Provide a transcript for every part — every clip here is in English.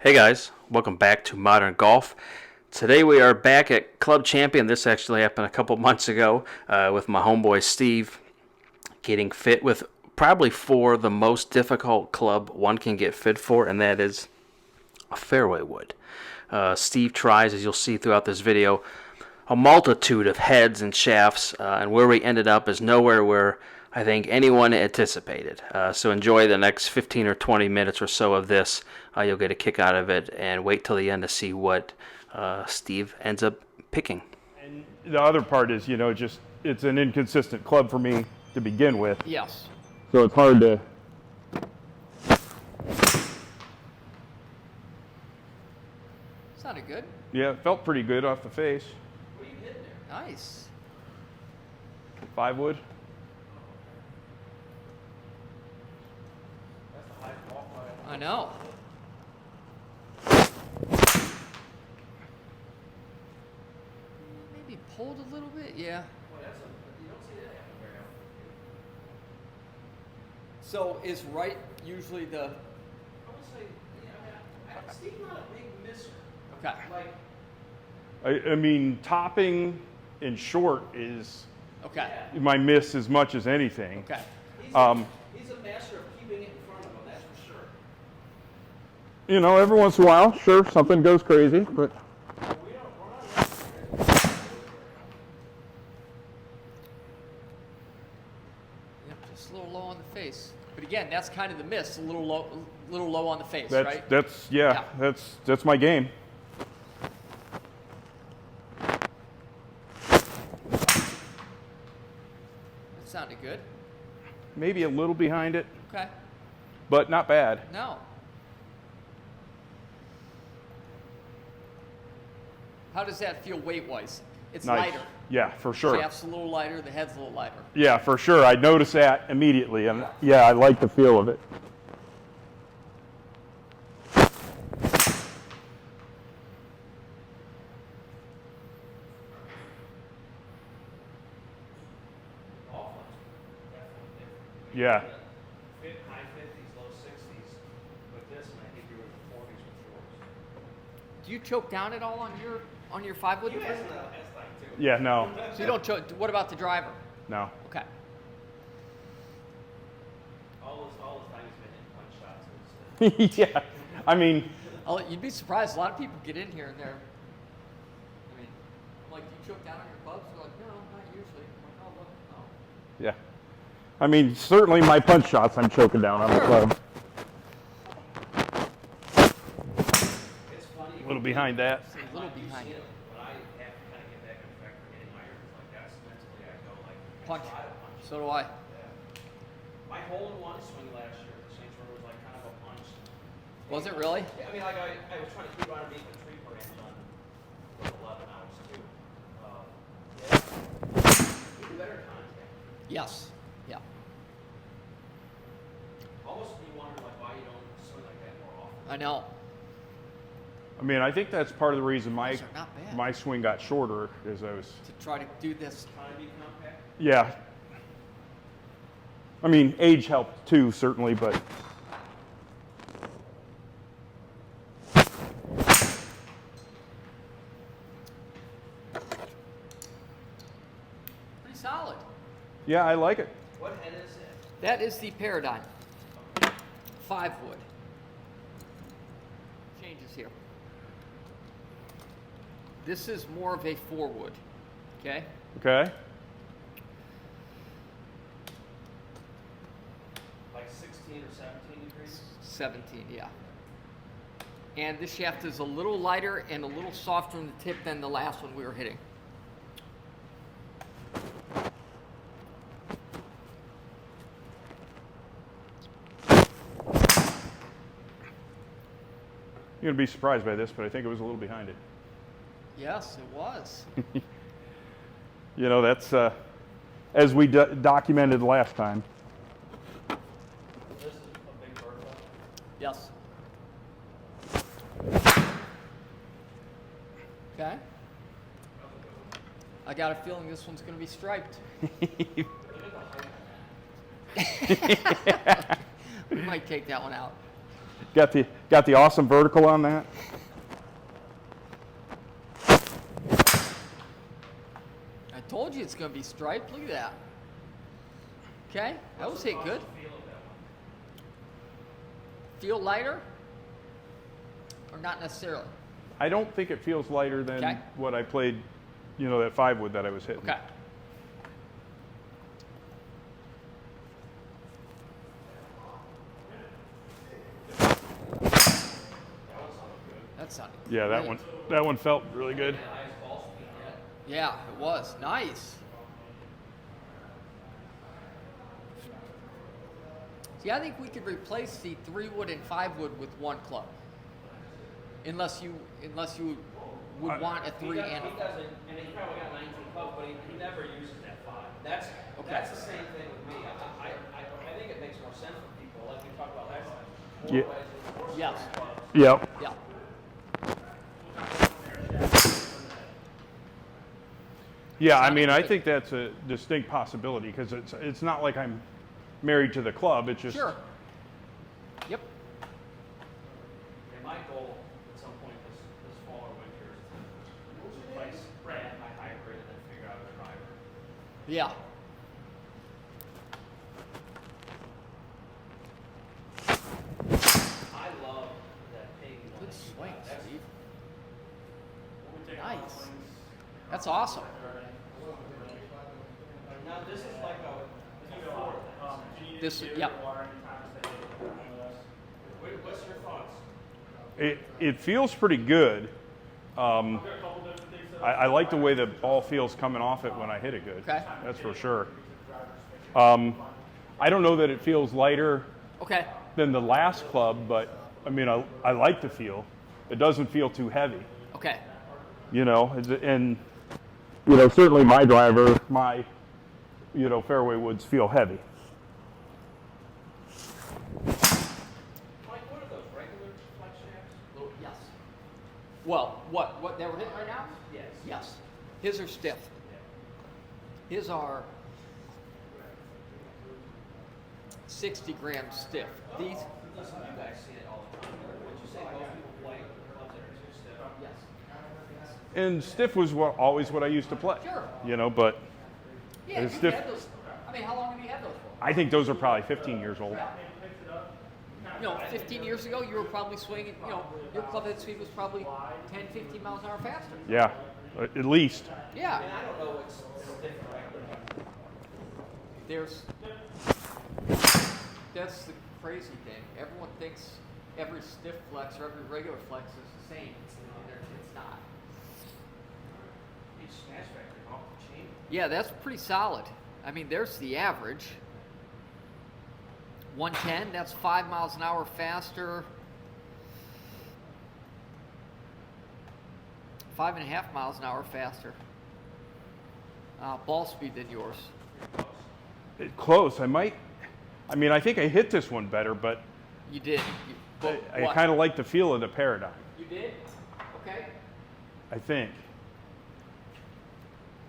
Hey guys, welcome back to Modern Golf. Today we are back at Club Champion. This actually happened a couple months ago with my homeboy Steve getting fit with probably for the most difficult club one can get fit for, and that is a fairway wood. Steve tries, as you'll see throughout this video, a multitude of heads and shafts, and where we ended up is nowhere where I think anyone anticipated. So enjoy the next 15 or 20 minutes or so of this. You'll get a kick out of it, and wait till the end to see what Steve ends up picking. And the other part is, just it's an inconsistent club for me to begin with. Yes. So it's hard to. Sounded good. Yeah, it felt pretty good off the face. What are you hitting there? Nice. 5 wood. I know. Maybe pulled a little bit, yeah. You don't see that happen very often. So is right usually the? I would say, Steve's not a big misser. Okay. Like, I mean, topping and short is Okay. my miss as much as anything. Okay. he's a master of keeping it in front of him, that's for sure. Every once in a while, sure, something goes crazy, but. Yep, just a little low on the face. But again, that's kind of the miss, a little low on the face, That's right? yeah, that's my game. That sounded good. Maybe a little behind it, Okay. but not bad. No. How does that feel weight-wise? It's Nice. lighter. Yeah, for sure. Shaft's a little lighter, the head's a little lighter. Yeah, for sure. I noticed that immediately, and yeah, I like the feel of it. Yeah. Fit high 50s, low 60s with this, and I think you were in the 40s with yours. Do you choke down at all on your 5-wood? You guys know that time too. Yeah, no. So you don't choke. What about the driver? No. Okay. All this time he's been hitting punch shots. Yeah. I mean, You'd be surprised. A lot of people get in here and they're. I mean, I'm like, do you choke down on your clubs? They're like, no, not usually. I'm like, oh, look, no. yeah. I mean, certainly my punch shots I'm choking down on the club. It's funny. A little behind that. It's a little behind it. But I have to kind of get back on track for hitting irons like that. So mentally I go like, Punch. try to punch. So do I. Yeah. My hole-in-one swing last year at the Saints Row was like kind of a punch. Was it really? Yeah, I mean, like I was trying to keep underneath the tree branch on with 11 hours too. Yeah. You do better contact. Yes. Yeah. Almost you wonder like why you don't swing like that more often. I know. I mean, I think that's part of the reason Those are not bad. my swing got shorter is I was. To try to do this. Trying to be compact. Yeah. I mean, age helped too, certainly, but. Pretty solid. Yeah, I like it. What head is it? That is the Paradigm. 5-wood. Changes here. This is more of a 4-wood. Okay? Okay. Like 16 or 17 degrees? 17, yeah. And this shaft is a little lighter and a little softer in the tip than the last one we were hitting. You're going to be surprised by this, but I think it was a little behind it. Yes, it was. That's as we documented last time. This is a big bird hole. Yes. Okay. I got a feeling this one's going to be striped. Look at the height on that. We might take that one out. Got the awesome vertical on that. I told you it's going to be striped. Look at that. Okay, that was hit good. Feel lighter? Or not necessarily? I don't think it feels lighter than Okay. what I played, you know, that 5 wood that I was hitting. Okay. That sounded Yeah, great. that one felt really good. Yeah, it was. Nice. See, I think we could replace the 3 wood and 5 wood with one club. Unless you would want a 3 and a 5. He doesn't, and he probably got 19 clubs, but he never uses that 5. That's the same thing with me. I think it makes more sense for people, like we talked about last time. Yeah. Yes. Yep. Yeah. Yeah, I mean, I think that's a distinct possibility because it's not like I'm married to the club. It's just Sure. Yep. And my goal at some point this fall or winter is to replace Brad, my hybrid, and then figure out a driver. Yeah. I love that pig. Good swing, Steve. Nice. That's awesome. Now this is like a 4. This, yep. What's your thoughts? it feels pretty good. I like the way the ball feels coming off it when I hit it good. Okay. That's for sure. I don't know that it feels lighter Okay. than the last club, but I mean, I like the feel. It doesn't feel too heavy, Okay. you know, and you know, certainly my driver, my, you know, fairway woods feel heavy. Mike, what are those regular flex shafts? Yes. Well, what that we're hitting right now? Yes. Yes. His are stiff. His are 60 grams stiff. These. Listen, you guys see it all the time. Would you say most people play clubs that are too stiff? Yes. And stiff was always what I used to play. Sure. You know, but Yeah, It's you've stiff. had those. I mean, how long have you had those for? I think those are probably 15 years old. You know, 15 years ago, you were probably swinging, you know, your club head speed was probably 10, 15 miles an hour faster. Yeah, at least. Yeah. And I don't know what's stiff or regular. There's, that's the crazy thing. Everyone thinks every stiff flex or every regular flex is the same. It's not. Each smash factor off the chain. Yeah, that's pretty solid. I mean, there's the average. 110, that's 5 miles an hour faster. 5.5 miles an hour faster. Ball speed than yours. Close. I mean, I think I hit this one better, but You did. But I what? kind of like the feel of the Paradigm, You did? Okay. I think.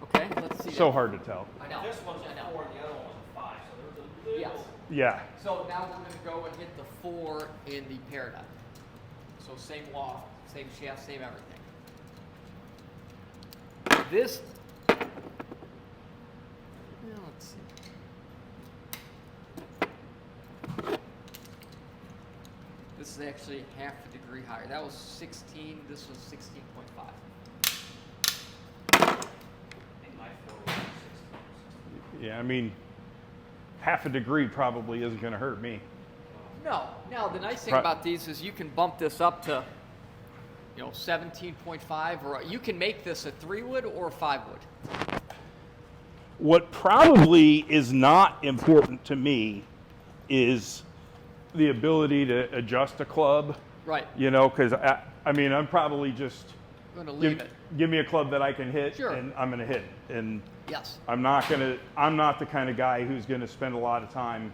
Okay, let's see. So that. hard to tell. I know. This one's I a know. 4 and the other one was a 5, so there was a little. Yes. Yeah. So now we're going to go and hit the 4 in the Paradigm. So same loft, same shaft, same everything. This. Well, let's see. This is actually half a degree higher. That was 16. This was 16.5. I think my 4 was 16. Yeah, I mean, half a degree probably isn't going to hurt me. No. Now the nice thing Pro- about these is you can bump this up to, you know, 17.5, or you can make this a 3 wood or a 5 wood. What probably is not important to me is the ability to adjust a club, Right. you know, because I mean, I'm probably just I'm going to leave it. give me a club that I can hit, Sure. and I'm going to hit it. And Yes. I'm not the kind of guy who's going to spend a lot of time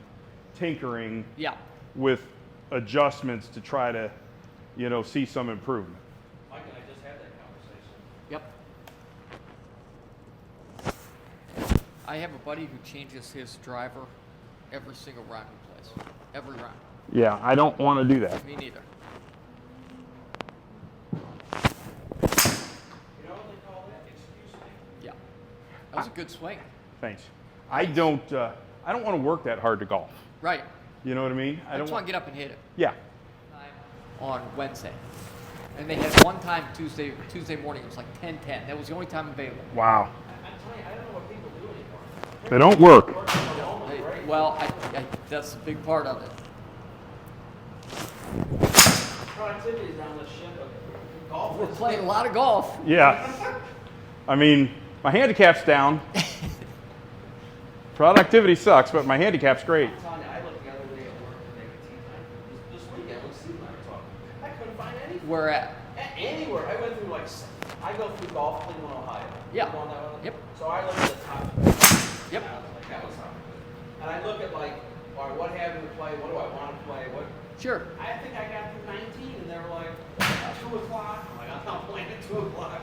tinkering Yeah. with adjustments to try to, you know, see some improvement. Mike and I just had that conversation. Yep. I have a buddy who changes his driver every single round he plays. Every round. Yeah, I don't want to do that. Me neither. Yeah. That was a good swing. Thanks. I don't want to work that hard to golf. Right. You know what I mean? I just want to get up and hit it. Yeah. On Wednesday. And they had one time Tuesday morning, it was like 10:10. That was the only time available. Wow. I'm telling you, I don't know what people do anymore. They don't work. Well, that's a big part of it. Productivity is down the ship of golf. We're playing a lot of golf. Yeah. I mean, my handicap's down. Productivity sucks, but my handicap's great. I'm telling you, I looked the other day at work to make a tee time. This weekend, with Steve and I were talking. I couldn't find anything. Where at? Anywhere. I went through I go through golf, Cleveland, Ohio. Yeah. You know that one? Yep. So I look at the top. Yep. And I was like, that was not good. And I look at all right, what have you to play? What do I want to play? What? Sure. I think I got through 19, and they were like 2 o'clock. I'm like, I'm not playing at 2 o'clock.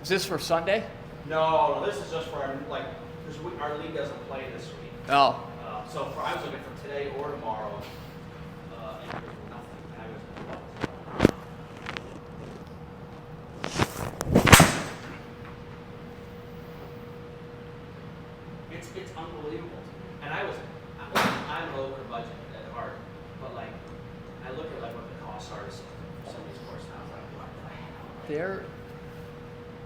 Is this for Sunday? No, this is just for because our league doesn't play this week. Oh. So I was looking for today or tomorrow, and there was nothing. And I was it's unbelievable. And I'm a lower budget at heart, but I look at what the costs are for some of these course now. It's like, what the hell? There.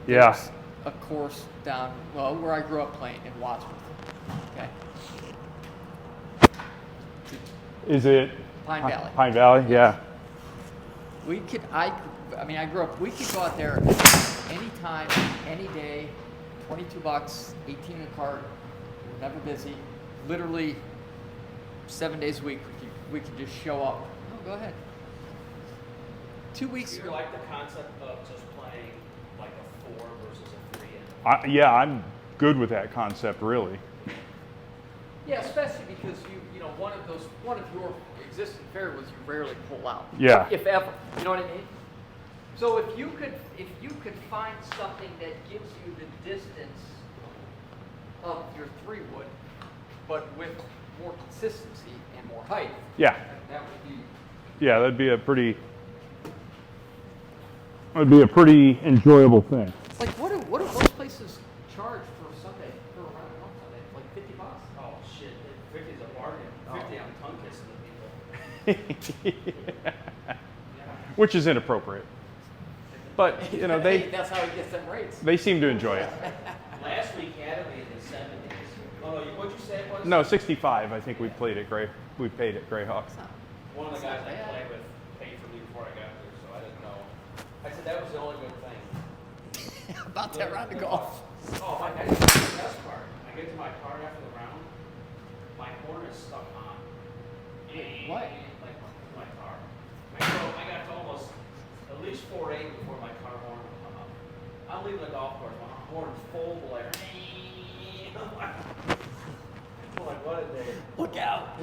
Yeah. There's a course down, where I grew up playing in Wadsworth. Okay. Is it Pine Valley. Pine Valley, yeah. We could, I grew up, we could go out there anytime, any day, $22, 18 a cart, we're never busy, literally 7 days a week, we could just show up. Oh, go ahead. 2 weeks Do you ago. like the concept of just playing like a 4 versus a 3? Yeah, I'm good with that concept, really. Yeah, especially because you know, one of your existing fairways you rarely pull out. Yeah. If ever. You know what I mean? So if you could find something that gives you the distance of your 3-wood, but with more consistency and more height, Yeah. that would be. Yeah, that'd be a pretty enjoyable thing. Like what do most places charge for Sunday, for a round on Sunday? Like $50? Oh shit, 50 is a bargain. 50, I'm tongue kissing the people. Which is inappropriate. But, you know, That's how he gets them rates. they seem to enjoy it. Last week had to be in the 70s. Oh no, what'd you say it was? No, 65, I think we paid at Greyhawk. One of the guys I played with paid for me before I got there, so I didn't know. I said that was the only good thing. About that round of golf. Oh, my God, that's the best part. I get to my car after the round, my horn is stuck on. What? Like my car. I got to almost at least 4.8 before my car horn would come up. I'm leaving the golf course, my horn full blare. I'm like, what a day. Look out.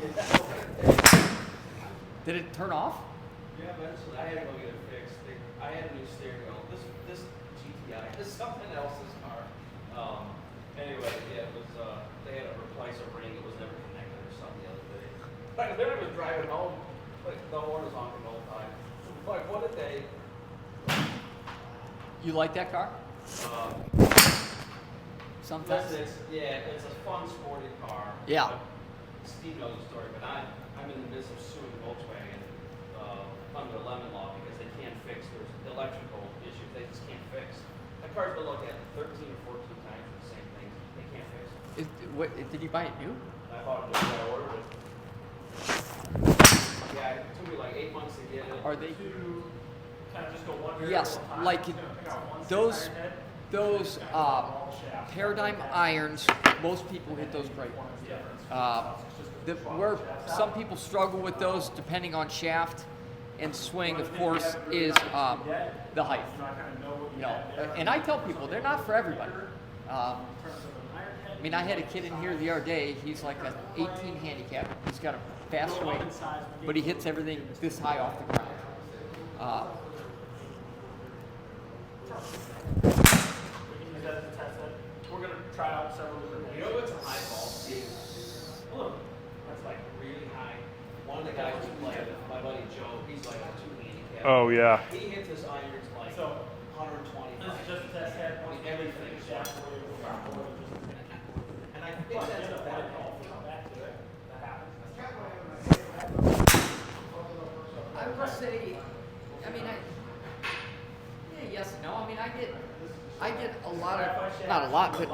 Did it turn off? Yeah, eventually. I had to go get it fixed. I had a new steering wheel. This GTI is something else's car. Anyway, yeah, it was. They had to replace a ring. It was never connected or something the other day. Like, then I was driving home. Like the horn was honking the whole time. Like, what a day. You like that car? Sometimes. It's a fun, sporty car. Yeah. Steve knows the story, but I'm in the business of suing Volkswagen under lemon law because they can't fix there's electrical issues they just can't fix. That car's been looked at 13 or 14 times for the same things. They can't fix it. Did you buy it new? I bought it just when I ordered it. Yeah, it took me like 8 months to get it. Are they? Kind of just go one Yes, like those paradigm irons. Most people hit those great. Where some people struggle with those, depending on shaft and swing, of course, is the height. You know, and I tell people they're not for everybody. I mean, I had a kid in here the other day. He's like an 18 handicap. He's got a fast swing, but he hits everything this high off the ground. We're going to try out several different. You know what's a high ball? Look, that's like really high. one of the guys who played, my buddy Joe, he's like a 2 handicap. Oh yeah. He hits his irons like 120. This is just a test head. I mean, everything. And I think that's a better call. I would say, I mean, yeah, yes, no. I mean, I get a lot of, not a lot, but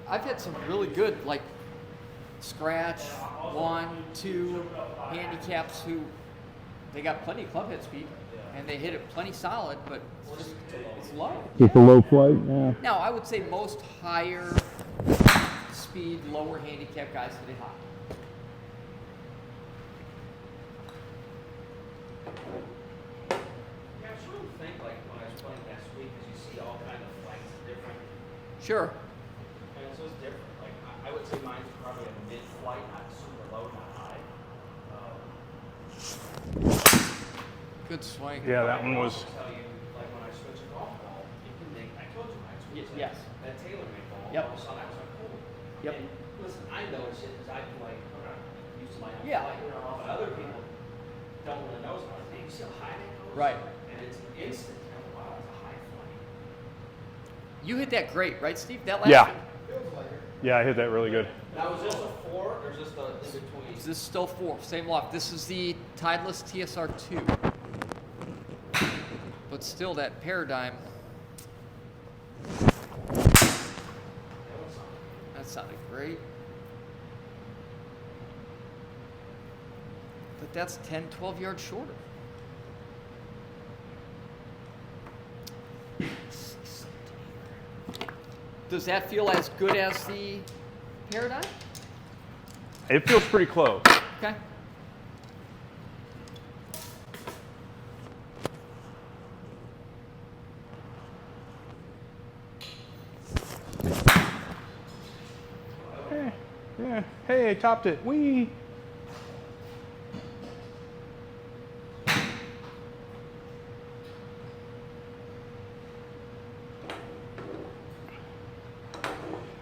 I've had some really good, like, scratch, 1, 2 handicaps who, they got plenty of club head speed, and they hit it plenty solid, but it's low. Just a low flight, yeah. Now, I would say most higher speed, lower handicap guys hit it high. Yeah, I was trying to think like when I was playing last week, because you see all kind of flights different. Sure. And it's just different. Like I would say mine's probably a mid-flight, not super low, not high. Good swing. Yeah, that one was. I tell you, like when I switch a golf ball, you can make. I told you I switched Yes. that tailor-made ball. Yep. All of a sudden I was like, cool. Yep. And listen, I notice it because I play used to my own Yeah. flight. But other people don't really notice it. Hey, you see how high that goes? Right. And it's instant. And I'm like, wow, it's a high flight. You hit that great, right, Steve? That last Yeah. one? Yeah, I hit that really good. Now, is this a 4 or is this the in between? This is still 4, same loft. This is the Tideless TSR2. But still, that paradigm. That sounded great. But that's 10, 12 yards shorter. Does that feel as good as the paradigm? It feels pretty close. Okay. Yeah. Hey, I topped it. Wee.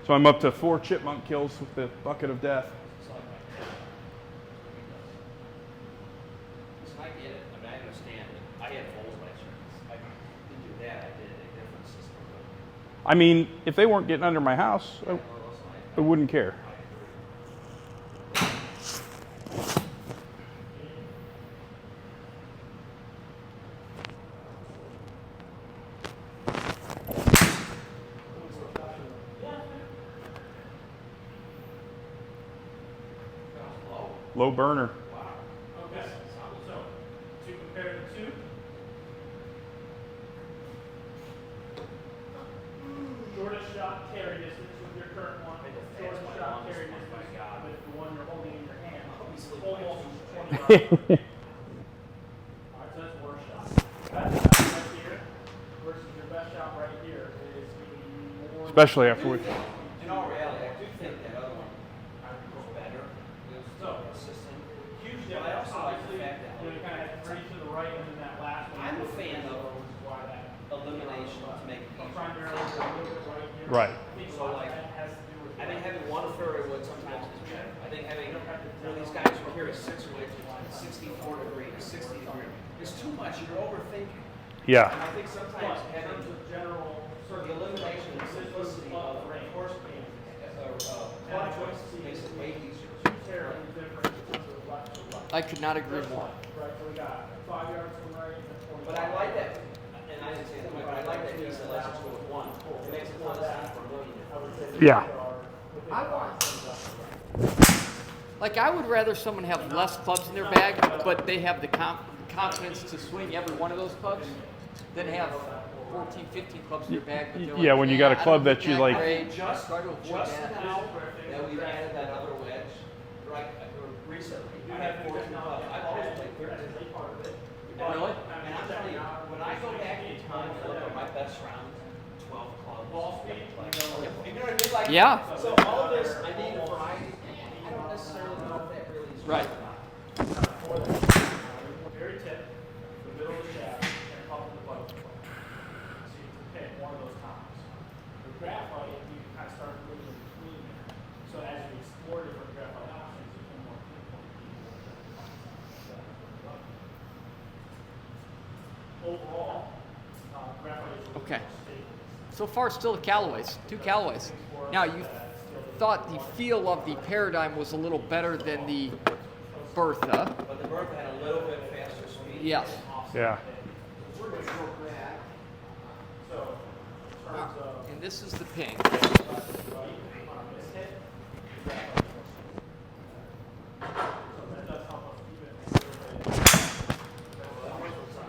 So I'm up to 4 chipmunk kills with the bucket of death. Listen, I get it. I mean, I understand it. I had holes last year. I didn't do that. I did a different system. I mean, if they weren't getting under my house, But, well, listen, I wouldn't care. Low burner. Okay, so to compare the two. Shortest shot carry distance with your current one. Shortest shot carry distance with the one you're holding in your hand. Almost 20 yards. Alright, so that's worst shot. Best shot right here versus your best shot right here is going to be more. Especially after we. in all reality, I do think that other one was better. It was So, consistent. huge But I difference. also like the Obviously, fact that you kind of had 3 to the right and then that last one. I'm a fan of which is why that elimination to make it easier. primarily is a little bit right here. Right. I think So, a lot of like, that has to do with. I think having one fairway wood sometimes is better. I think having these guys who carry 6 wedges, 64 degree, 60 degree, is too much. You're overthinking. Yeah. And I think sometimes But in having terms of general the elimination and simplicity of course club choice makes it way easier. terribly different in terms of left to left. I could not agree more. Right, so we got 5 yards from right and 20. But I like that, and I didn't say that, but I like that he said let's just go with 1. It makes a ton of sense for a million. Yeah. I want. Like, I would rather someone have less clubs in their bag, but they have the confidence to swing every one of those clubs, than have 14, 15 clubs in their bag. But they're Yeah, like, when you got a I club don't that hit you like- great. Just Try to avoid that. now that we've added that other wedge, right, recently, I have 14 clubs. I've always played 13. Really? And I'm telling you, when I go back in time and look at my best round, 12 clubs. Ball speed, you know what I mean? Like, Yeah. So all of this, I need a variety. I don't necessarily know if that really is Right. Very tip, the middle of the shaft, and up in the button. So you can pick one of those tops. The graphite, you can kind of start moving between there. So as you explore different graphite options, you can more pinpoint people. Okay. So far, still the Callaways, 2 Callaways. Now, you thought the feel of the Paradigm was a little better than the Bertha. But the Bertha had a little bit faster speed. Yes. Yeah. And this is the ping.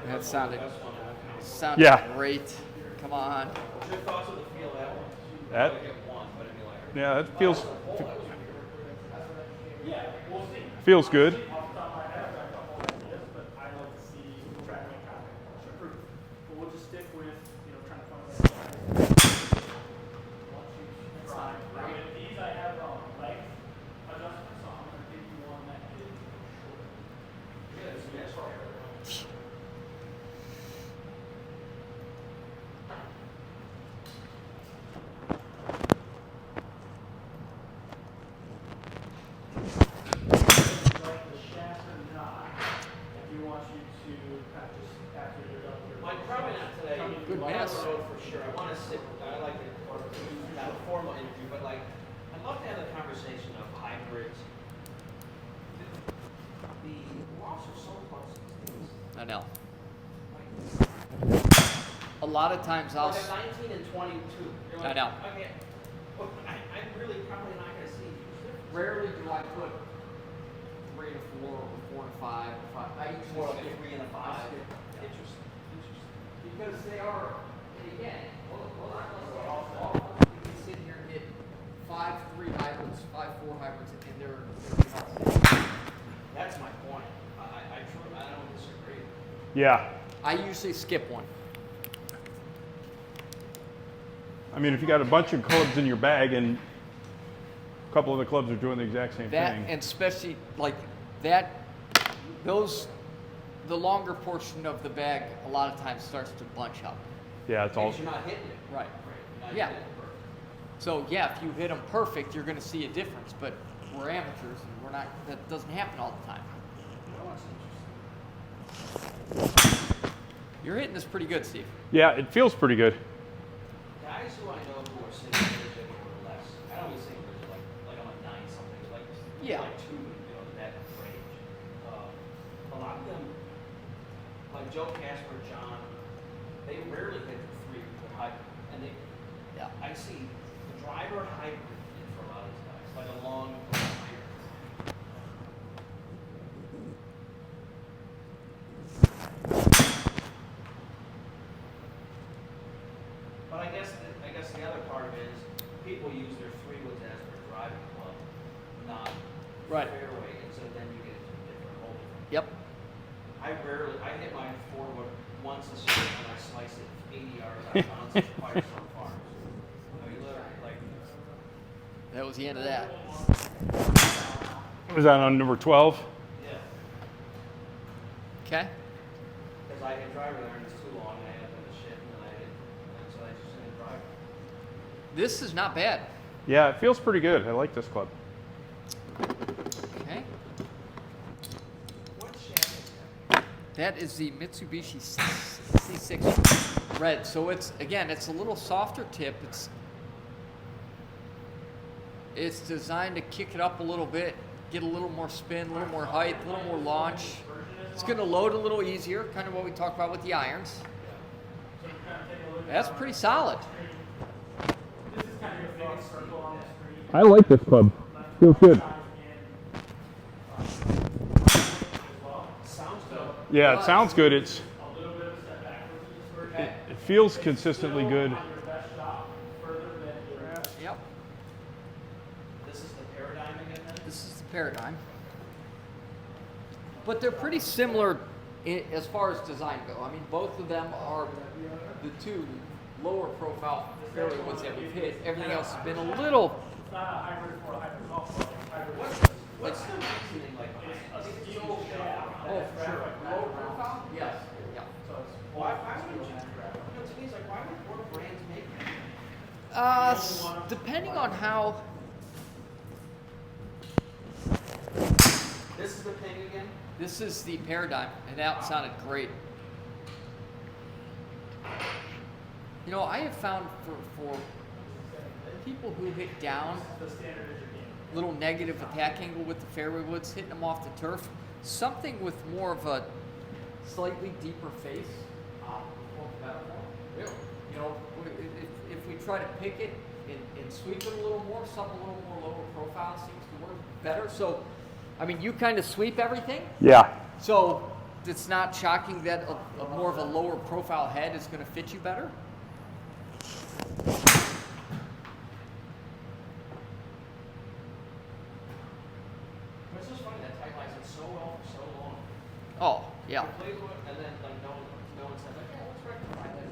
That sounded Yeah. great. Come on. What's your thoughts on the feel of that one? That, I get one, but I mean like. yeah, that feels Yeah, we'll see. feels good. Off the top of my head, I've got a couple ideas, but I'd like to see track and improve. But we'll just stick with, trying to find that. Once you try, with these I have length adjustment, so I'm gonna give you one that is short. Yeah, it's yes. Like the shaft or not, I do want you to kind of just after you're done with your. Like probably not today. Good Well, miss. I don't know for sure. I want to sit. I like to have a formal interview, but like I'd love to have a conversation of hybrids. The walks are so close these days. I know. Like, A lot of times I'll. like a 19 and 22. You're I like, know. Okay. Well, I'm really probably not going to see huge difference. Rarely do I put 3 to 4 or 4 to 5 or 5. I usually More like skip. 3 and a 5. I skip. Interesting. Interesting. Because they are, and again, well, you can sit here and hit 5-3 hybrids, 5-4 hybrids, and they're That's my point. I don't disagree. Yeah. I usually skip one. I mean, if you got a bunch of clubs in your bag and a couple of the clubs are doing the exact same That, thing. and especially like that, the longer portion of the bag a lot of times starts to bunch up. Yeah, it's all. Because you're not hitting it. Right. You're not Yeah. hitting it perfect. So yeah, if you hit them perfect, you're going to see a difference. But we're amateurs, and we're not. That doesn't happen all the time. Oh, that's interesting. You're hitting this pretty good, Steve. Yeah, it feels pretty good. Guys who I know who are sitting rigid or less, I don't even say rigid, like I'm a 9 something, Yeah. like 2, that range. A lot of them, like Joe Casper, John, they rarely hit the 3 with hybrid, and they, Yeah. I see the driver hybrid for a lot of these guys, like a long hybrid. But I guess the other part of it is people use their 3 woods as their driving club, not Right. fairway, and so then you get into a different hole. Yep. I hit my 4 wood once this year and I sliced it 80 yards out of bounds at Firestone Farms. I mean, literally, like, That was the end of that. Was that on number 12? yeah, Okay. because I hit driver there and it's too long and I ended up in the shit and then I hit, and so I just hit driver. This is not bad. Yeah, it feels pretty good. I like this club. Okay. What shaft is that? That is the Mitsubishi C6 Red. So it's a little softer tip. It's designed to kick it up a little bit, get a little more spin, a little more height, a little more launch. It's going to load a little easier, kind of what we talked about with the irons. That's pretty solid. This is kind of your biggest circle on the screen. I like this club. Feels good. Sounds good. Yeah, it sounds good. It's A little bit of a step backwards in this version. it feels consistently good. On your best shot, further than your Yep. This is the Paradigm again then? This is the Paradigm. But they're pretty similar as far as design go. I mean, both of them are the 2 lower profile fairway woods that we've hit. Everything else has been a little. It's not a hybrid for a hybrid golf club. Hybrid What's the reasoning like behind it? a steel shaft. Oh, for sure. Lower profile? Yes. Yeah. So it's Why wouldn't you, to me it's like, why would more brands make that? Depending on how. This is the thing again? This is the Paradigm, and that sounded great. You know, I have found for people who hit down, little negative attack angle with the fairway woods, hitting them off the turf, something with more of a slightly deeper face. Really? You know, if we try to pick it and sweep it a little more, something a little more lower profile seems to work better. So, I mean, you kind of sweep everything. Yeah. So it's not shocking that a more of a lower profile head is going to fit you better. It's just funny that tight lines it so well for so long. Oh, yeah. You play with it, and then like no one says like, yeah, let's rectify that.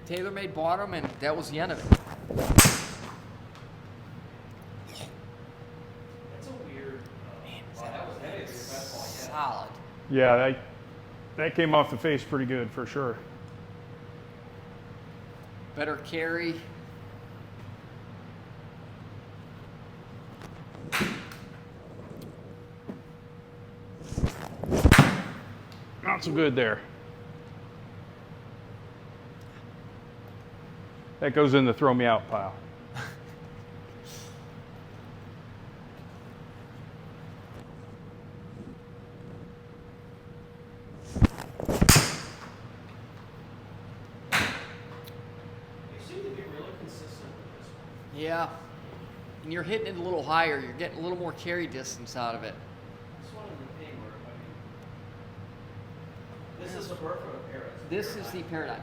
TaylorMade bought them, and that was the end of it. That's a weird. Wow, that was heavy. Your best ball yet. Solid. Yeah, that came off the face pretty good for sure. Better carry. Not so good there. That goes in the throw me out pile. You seem to be really consistent with this one. Yeah. And you're hitting it a little higher. You're getting a little more carry distance out of it. This one in the ping work. I mean, this is the birth of a paradise. This is the Paradigm.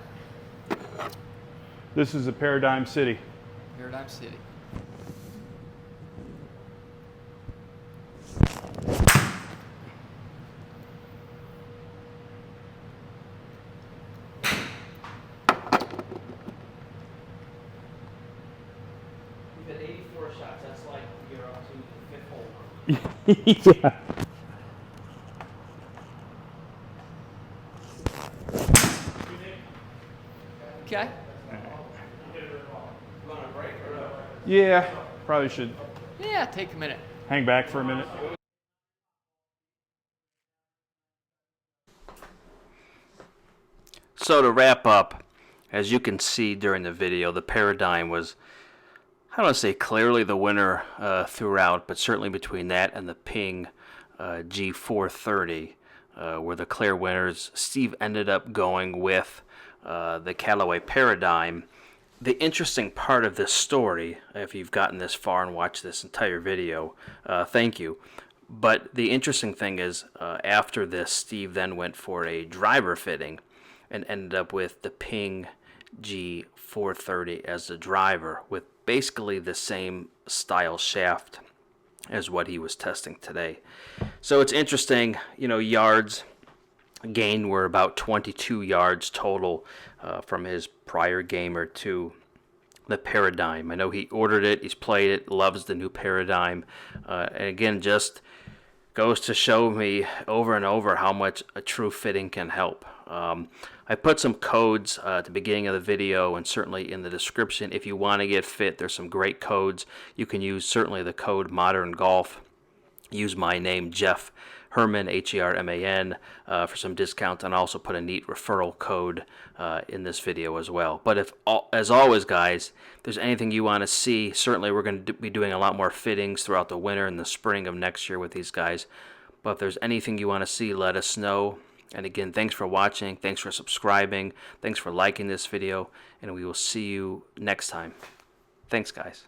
This is a Paradigm City. Paradigm City. You've hit 84 shots. That's like you're up to the 5th hole. Yeah. Okay. You want a break or no? Yeah, probably should Yeah, take a minute. hang back for a minute. So to wrap up, as you can see during the video, the Paradigm was, I don't want to say clearly the winner throughout, but certainly between that and the Ping G430 were the clear winners. Steve ended up going with the Callaway Paradigm. The interesting part of this story, if you've gotten this far and watched this entire video, thank you. But the interesting thing is, after this, Steve then went for a driver fitting and ended up with the Ping G430 as the driver, with basically the same style shaft as what he was testing today. So it's interesting, you know, yards gained were about 22 yards total from his prior gamer to the Paradigm. I know he ordered it, he's played it, loves the new Paradigm, and again, just goes to show me over and over how much a true fitting can help. I put some codes at the beginning of the video and certainly in the description. If you want to get fit, there's some great codes. You can use certainly the code ModrnGolf. Use my name, Jeff Herman, Herman, for some discounts, and also put a neat referral code in this video as well. But as always, guys, if there's anything you want to see, certainly we're going to be doing a lot more fittings throughout the winter and the spring of next year with these guys. But if there's anything you want to see, let us know. And again, thanks for watching, thanks for subscribing, thanks for liking this video, and we will see you next time. Thanks, guys.